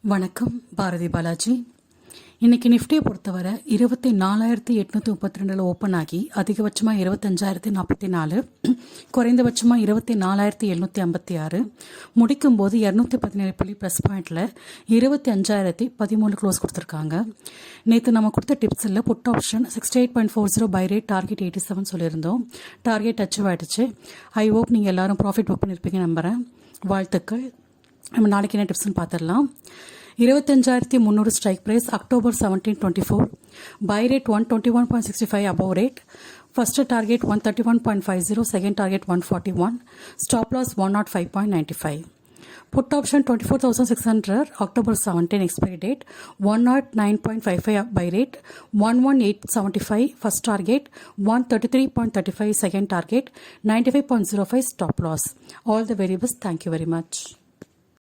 வணக்கம். பாரதி பாலாஜி. இன்றைக்கி நிஃப்டியை பொறுத்தவரை 24,832 ஓப்பன் ஆகி அதிகபட்சமாக 25,044, குறைந்தபட்சமாக 24,756, முடிக்கும்போது 217 புள்ளி ப்ளஸ் பாயிண்டில் 25,013 க்ளோஸ் கொடுத்துருக்காங்க. நேற்று நம்ம கொடுத்த டிப்ஸில் put option 68.40 buy rate, target 87 சொல்லியிருந்தோம். டார்கெட் அச்சீவ் ஆகிடுச்சு. ஐ ஹோப் நீங்கள் எல்லோரும் ப்ராஃபிட் புக் பண்ணியிருப்பீங்க நம்புகிறேன். வாழ்த்துக்கள். நம்ம நாளைக்கு என்ன டிப்ஸ்ன்னு பார்த்துடலாம். 25,300 strike price, October 17, 24. Buy rate 121.65 above rate. First target 131.50, second target 141. Stop loss 105.95. Put option 24,600, October 17 expiry date, 109.55 buy rate, 118.75 first target, 133.35 second target, 95.05 stop loss. All the very best. Thank you very much.